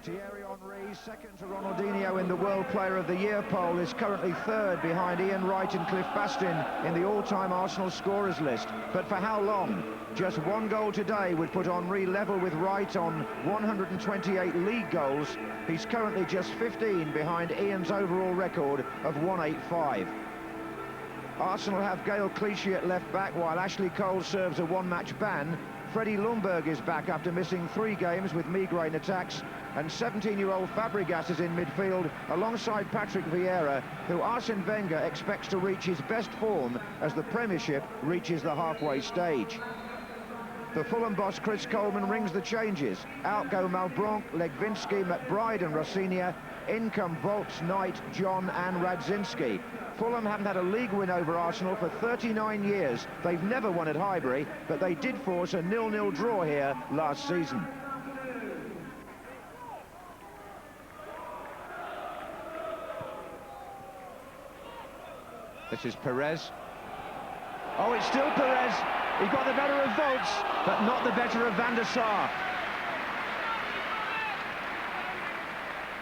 Thierry Henry, second to Ronaldinho in the World Player of the Year poll, is currently third behind Ian Wright and Cliff Bastin in the all-time Arsenal scorers list. But for how long? Just one goal today would put Henry level with Wright on 128 league goals. He's currently just 15 behind Ian's overall record of 185. Arsenal have Gael Clichy at left-back, while Ashley Cole serves a one-match ban. Freddie Ljungberg is back after missing 3 games with migraine attacks, and 17-year-old Fabregas is in midfield alongside Patrick Vieira, who Arsene Wenger expects to reach his best form as the Premiership reaches the halfway stage. The Fulham boss Chris Coleman rings the changes. Out go Malbranc, Legwinski, McBride and Rossignol. In come Volts, Knight, John and Radzinski. Fulham haven't had a league win over Arsenal for 39 years. They've never won at Highbury, but they did force a 0-0 draw here last season. This is Perez. Oh, it's still Perez. He got the better of Volts, but not the better of Van der Sar.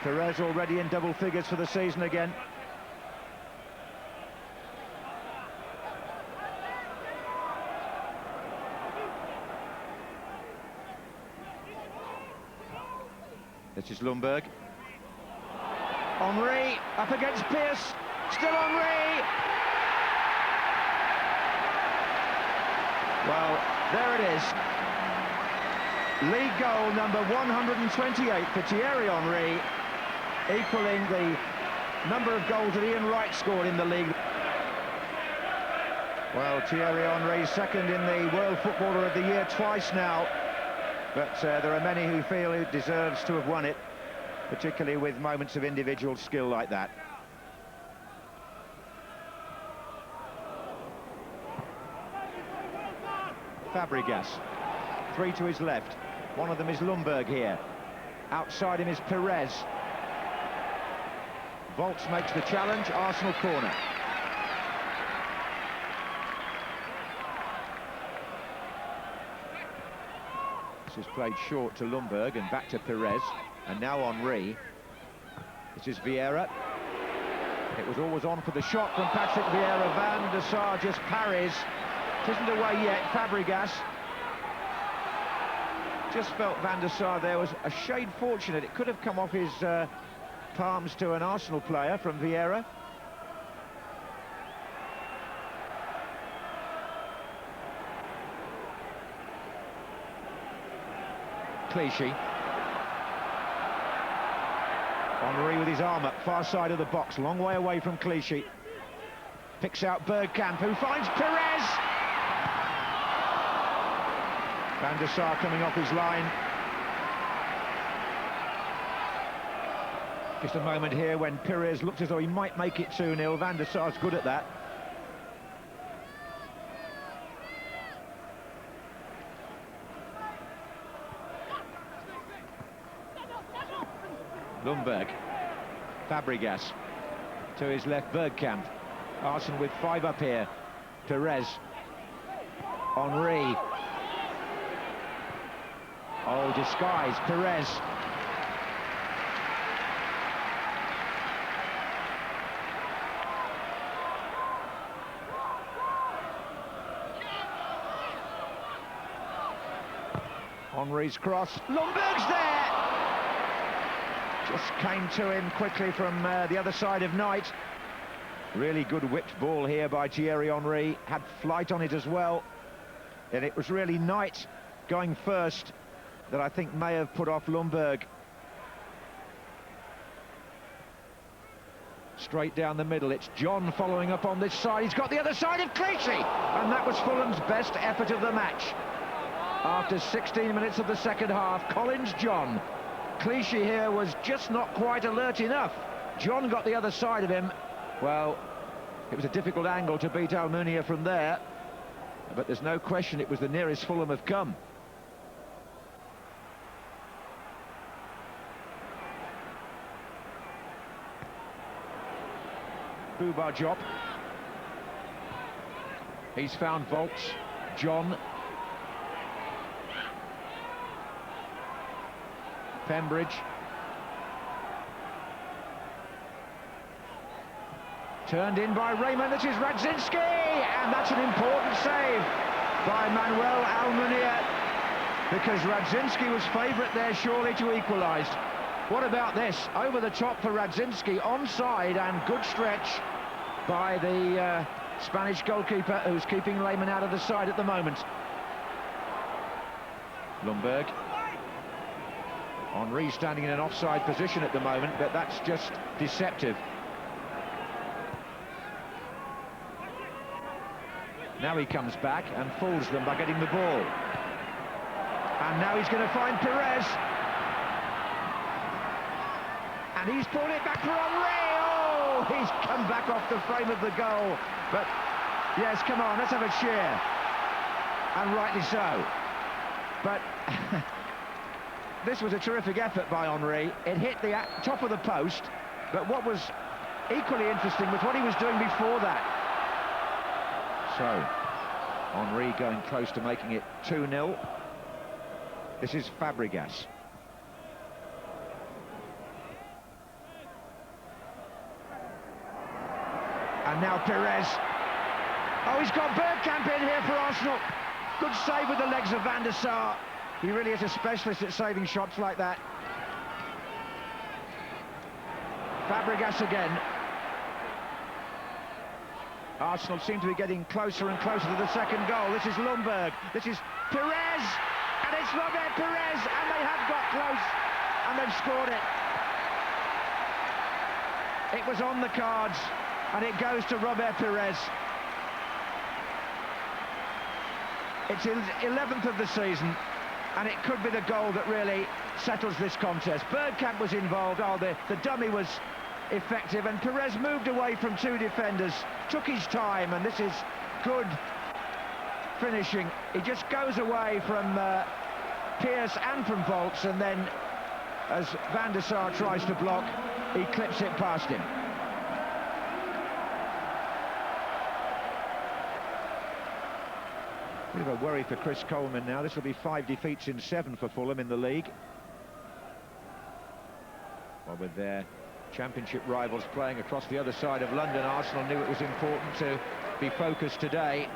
Perez already in double figures for the season again. This is Ljungberg. Henry up against Pearce. Still Henry. Well, there it is. League goal number 128 for Thierry Henry, equaling the number of goals that Ian Wright scored in the league. Well, Thierry Henry second in the World Footballer of the Year twice now, but there are many who feel he deserves to have won it, particularly with moments of individual skill like that. Fabregas, 3 to his left. One of them is Ljungberg here. Outside him is Perez. Volts makes the challenge, Arsenal corner. This is played short to Ljungberg and back to Perez. And now Henry. This is Vieira. It was always on for the shot from Patrick Vieira. Van der Sar just parries. It isn't away yet. Fabregas just felt Van der Sar there was a shade fortunate. It could have come off his palms to an Arsenal player from Vieira. Clichy. Henry with his arm up, far side of the box, long way away from Clichy. Picks out Bergkamp, who finds Perez. Van der Sar coming off his line. Just a moment here when Perez looked as though he might make it 2-0. Van der Sar's good at that. Ljungberg. Fabregas. To his left, Bergkamp. Arsenal with 5 up here. Perez. Henry. Oh, disguise, Perez. Henry's cross. Ljungberg's there! Just came to him quickly from the other side of Knight. Really good whipped ball here by Thierry Henry. Had flight on it as well. And it was really Knight going first that I think may have put off Ljungberg. Straight down the middle, it's John following up on this side. He's got the other side of Clichy, and that was Fulham's best effort of the match. After 16 minutes of the second half, Collins John. Clichy here was just not quite alert enough. John got the other side of him. Well, it was a difficult angle to beat Almunia from there, but there's no question it was the nearest Fulham have come. Buba Diop. He's found Volts. John. Pembridge. Turned in by Raymond, this is Radzinski, and that's an important save by Manuel Almunia, because Radzinski was favourite there surely to equalise. What about this? Over the top for Radzinski, onside, and good stretch by the Spanish goalkeeper, who's keeping Lehmann out of the side at the moment. Lundberg. Henry standing in an offside position at the moment, but that's just deceptive. Now he comes back and fools them by getting the ball. And now he's going to find Perez. And he's pulled it back for Henry. Oh, he's come back off the frame of the goal. But, yes, come on, let's have a cheer. And rightly so. But this was a terrific effort by Henry. It hit the top of the post. But what was equally interesting was what he was doing before that. So, Henry going close to making it 2-0. This is Fabregas. And now Perez. Oh, he's got Bergkamp in here for Arsenal. Good save with the legs of Van der Sar. He really is a specialist at saving shots like that. Fabregas again. Arsenal seem to be getting closer and closer to the second goal. This is Lundberg. This is Perez. And it's Robert Perez. And they have got close. And they've scored it. It was on the cards. And it goes to Robert Perez. It's his 11th of the season. And it could be the goal that really settles this contest. Bergkamp was involved. Oh, the dummy was effective, and Perez moved away from two defenders, took his time, and this is good finishing. He just goes away from Pearce and from Volts, and then as Van der Sar tries to block, he clips it past him. Bit of a worry for Chris Coleman now. This will be 5 defeats in 7 for Fulham in the league. Well, with their Championship rivals playing across the other side of London, Arsenal knew it was important to be focused today.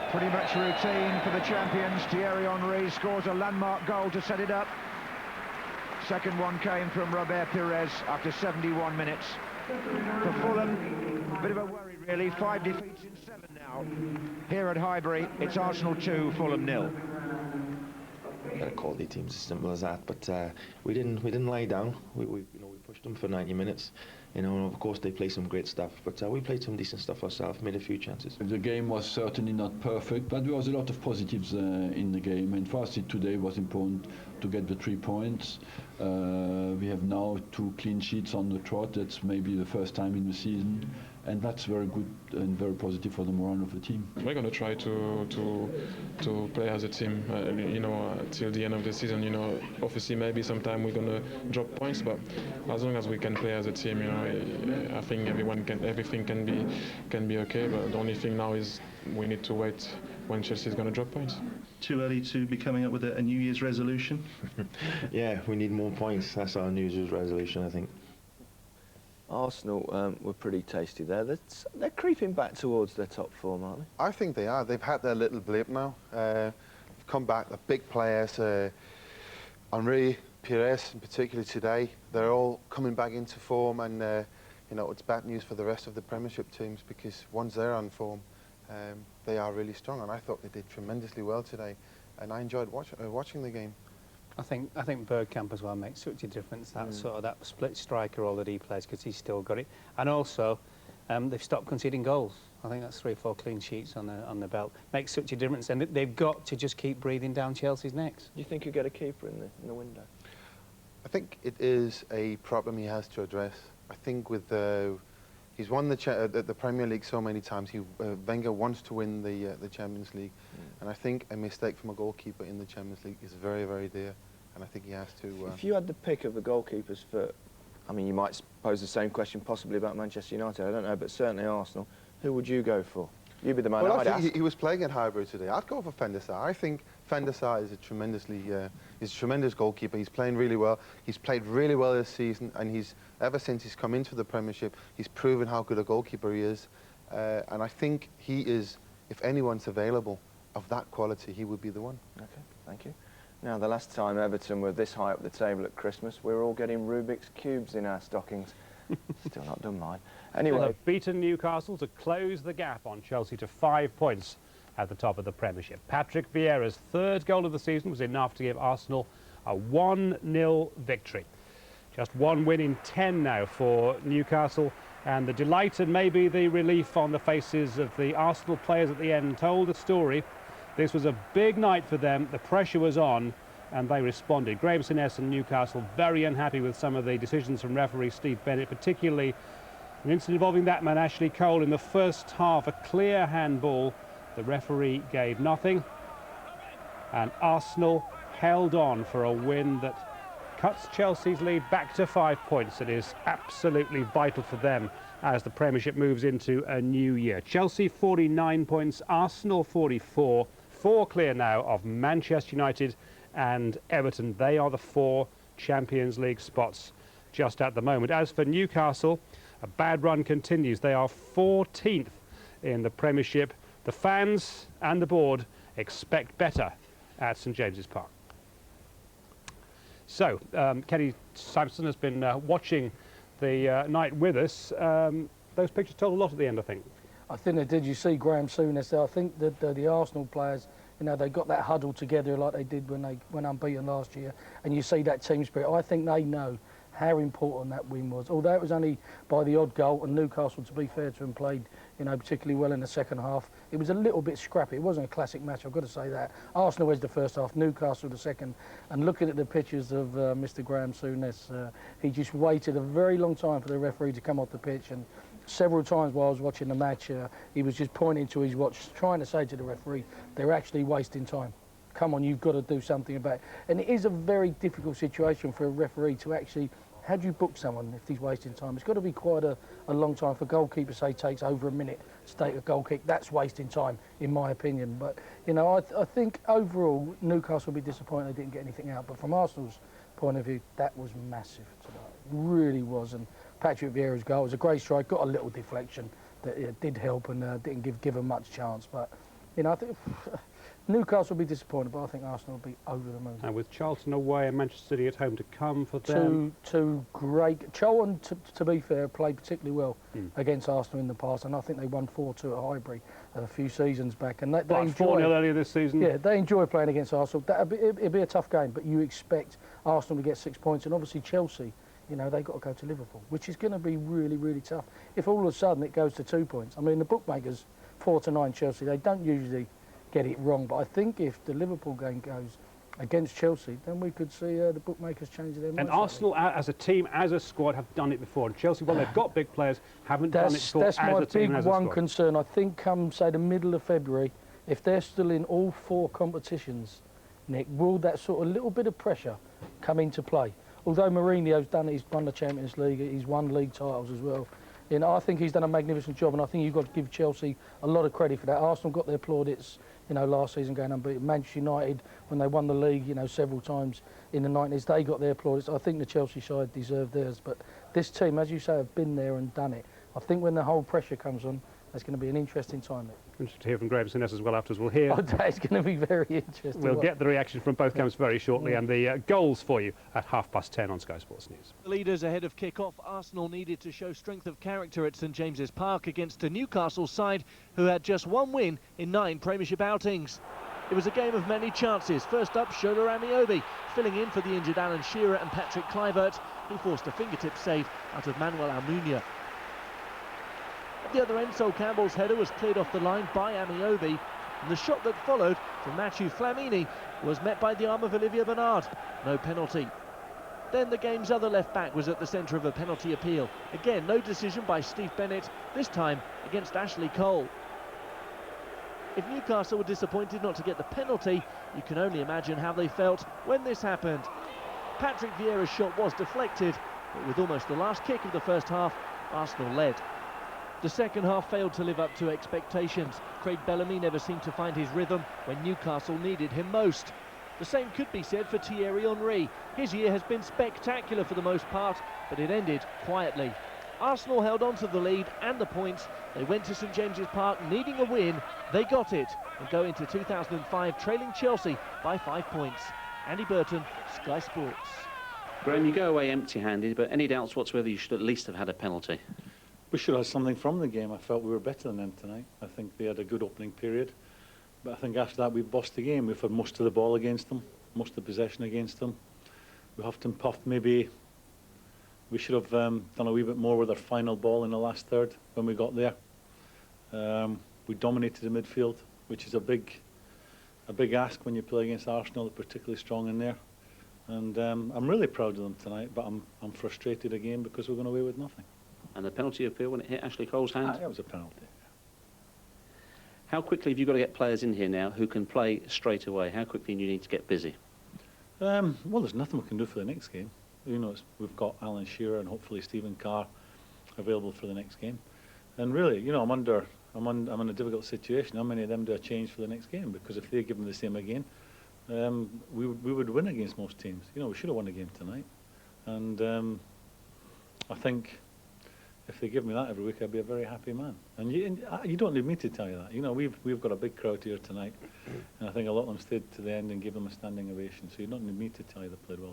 Pretty much routine for the champions. Thierry Henry scores a landmark goal to set it up. Second one came from Robert Perez after 71 minutes. For Fulham, a bit of a worry really. 5 defeats in 7 now. Here at Highbury, it's Arsenal 2, Fulham 0. They're a quality team, as simple as that. But we didn't lie down. We pushed them for 90 minutes. And of course they play some great stuff, but we played some decent stuff ourselves, made a few chances. The game was certainly not perfect, but there was a lot of positives in the game. And for us today was important to get the 3 points. We have now 2 clean sheets on the trot. That's maybe the first time in the season, and that's very good and very positive for the morale of the team. We're going to try to play as a team, till the end of the season. Obviously maybe sometime we're going to drop points, but as long as we can play as a team, I think everything can be okay. But the only thing now is we need to wait when Chelsea is going to drop points. Too early to be coming up with a New Year's resolution? Yeah, we need more points. That's our New Year's resolution, I think. Arsenal were pretty tasty there. They're creeping back towards their top form, aren't they? I think they are. They've had their little blip now. They've come back, the big players, Henry, Perez, in particular today, they're all coming back into form, and it's bad news for the rest of the Premiership teams, because once they're on form, they are really strong, and I thought they did tremendously well today, and I enjoyed watching the game. I think Bergkamp as well makes such a difference. That sort of that split striker role that he plays, because he's still got it, and also they've stopped conceding goals. I think that's 3 or 4 clean sheets on the belt. Makes such a difference, and they've got to just keep breathing down Chelsea's necks. Do you think you'll get a keeper in the window? I think it is a problem he has to address. I think with he's won the Premier League so many times. Wenger wants to win the Champions League, and I think a mistake from a goalkeeper in the Champions League is very, very dear, and I think he has to. If you had the pick of the goalkeepers for, I mean, you might pose the same question possibly about Manchester United. I don't know, but certainly Arsenal. Who would you go for? You'd be the man Well, I'd I think ask. he was playing at Highbury today. I'd go for Van der Sar. I think Van der Sar is a tremendous goalkeeper. He's playing really well. He's played really well this season, and ever since he's come into the Premiership, he's proven how good a goalkeeper he is. And I think he is, if anyone's available of that quality, he would be the one. Okay, thank you. Now, the last time Everton were this high up the table at Christmas, we were all getting Rubik's Cubes in our stockings. Still not done mine. Anyway. They've beaten Newcastle to close the gap on Chelsea to 5 points at the top of the Premiership. Patrick Vieira's third goal of the season was enough to give Arsenal a 1-0 victory. Just one win in 10 now for Newcastle, and the delight and maybe the relief on the faces of the Arsenal players at the end told a story. This was a big night for them. The pressure was on, and they responded. Graham Souness and Newcastle very unhappy with some of the decisions from referee Steve Bennett, particularly an incident involving that man Ashley Cole in the first half, a clear handball. The referee gave nothing, and Arsenal held on for a win that cuts Chelsea's lead back to 5 points. It is absolutely vital for them as the Premiership moves into a new year. Chelsea 49 points, Arsenal 44, 4 clear now of Manchester United and Everton. They are the 4 Champions League spots just at the moment. As for Newcastle, a bad run continues. They are 14th in the Premiership. The fans and the board expect better at St James's Park. So, Kenny Sampson has been watching the night with us. Those pictures told a lot at the end, I think. I think they did. You see Graham Souness there. I think that the Arsenal players, you know, they got that huddle together like they did when they went unbeaten last year, and you see that team spirit. I think they know how important that win was. Although it was only by the odd goal, and Newcastle, to be fair to them, played, you know, particularly well in the second half. It was a little bit scrappy. It wasn't a classic match, I've got to say that. Arsenal was the first half, Newcastle the second. And looking at the pictures of Mr. Graham Souness, he just waited a very long time for the referee to come off the pitch, and several times while I was watching the match, he was just pointing to his watch, trying to say to the referee, they're actually wasting time. Come on, you've got to do something about it. And it is a very difficult situation for a referee to actually, how do you book someone if he's wasting time? It's got to be quite a long time. For goalkeeper, say, takes over a minute to take a goal kick. That's wasting time, in my opinion. But, you know, I think overall, Newcastle will be disappointed they didn't get anything out. But from Arsenal's point of view, that was massive tonight. It really was. And Patrick Vieira's goal was a great strike, got a little deflection that did help and didn't give him much chance. But, you know, I think Newcastle will be disappointed, but I think Arsenal will be over the moon. And with Charlton away and Manchester City at home to come for them. Two great. Charlton, to be fair, played particularly well against Arsenal in the past, and I think they won 4-2 at Highbury a few seasons back. And they enjoy 4-0 earlier this season. Yeah, they enjoy playing against Arsenal. It'd be a tough game, but you expect Arsenal to get 6 points, and obviously Chelsea, you know, they've got to go to Liverpool, which is going to be really, really tough. If all of a sudden it goes to 2 points, I mean, the bookmakers 4-9 Chelsea, they don't usually get it wrong, but I think if the Liverpool game goes against Chelsea, then we could see the bookmakers change their minds. And Arsenal, as a team, as a squad, have done it before. And Chelsea, well, they've got big players, haven't done it before as a team, as a squad. That's my big one concern. I think come, say, the middle of February, if they're still in all 4 competitions, Nick, will that sort of little bit of pressure come into play? Although Mourinho's done it, he's won the Champions League, he's won league titles as well. You know, I think he's done a magnificent job, and I think you've got to give Chelsea a lot of credit for that. Arsenal got their plaudits, you know, last season going unbeaten. Manchester United, when they won the league, you know, several times in the 90s, they got their plaudits. I think the Chelsea side deserved theirs, but this team, as you say, have been there and done it. I think when the whole pressure comes on, that's going to be an interesting time, Nick. Interesting to hear from Graham Souness as well afterwards. We'll hear. Oh, that's going to be very interesting. We'll get the reaction from both camps very shortly, and the goals for you at 10:30 on Sky Sports News. The leaders ahead of kick-off, Arsenal needed to show strength of character at St James's Park against a Newcastle side who had just 1 win in 9 Premiership outings. It was a game of many chances. First up, Shola Amiobi, filling in for the injured Alan Shearer and Patrick Kluivert. He forced a fingertip save out of Manuel Almunia. At the other end, Sol Campbell's header was cleared off the line by Amiobi, and the shot that followed from Mathieu Flamini was met by the arm of Olivier Bernard. No penalty. Then the game's other left-back was at the centre of a penalty appeal. Again, no decision by Steve Bennett, this time against Ashley Cole. If Newcastle were disappointed not to get the penalty, you can only imagine how they felt when this happened. Patrick Vieira's shot was deflected, but with almost the last kick of the first half, Arsenal led. The second half failed to live up to expectations. Craig Bellamy never seemed to find his rhythm when Newcastle needed him most. The same could be said for Thierry Henry. His year has been spectacular for the most part, but it ended quietly. Arsenal held on to the lead and the points. They went to St James's Park needing a win. They got it and go into 2005 trailing Chelsea by 5 points. Andy Burton, Sky Sports. Graham, you go away empty-handed, but any doubts whatsoever you should at least have had a penalty? We should have something from the game. I felt we were better than them tonight. I think they had a good opening period. But I think after that we bossed the game. We've had most of the ball against them, most of the possession against them. We huffed and puffed. Maybe we should have done a wee bit more with our final ball in the last third when we got there. We dominated the midfield, which is a big ask when you play against Arsenal. They're particularly strong in there. And I'm really proud of them tonight, but I'm frustrated again because we're going away with nothing. And the penalty appeal when it hit Ashley Cole's hand? That was a penalty. How quickly have you got to get players in here now who can play straight away? How quickly do you need to get busy? Well, there's nothing we can do for the next game. You know, we've got Alan Shearer and hopefully Stephen Carr available for the next game. And really, you know, I'm in a difficult situation. How many of them do I change for the next game? Because if they give them the same again, we would win against most teams. You know, we should have won a game tonight. And I think if they give me that every week, I'd be a very happy man. And you don't need me to tell you that. You know, we've got a big crowd here tonight, and I think a lot of them stayed to the end and gave them a standing ovation. So you don't need me to tell you they played well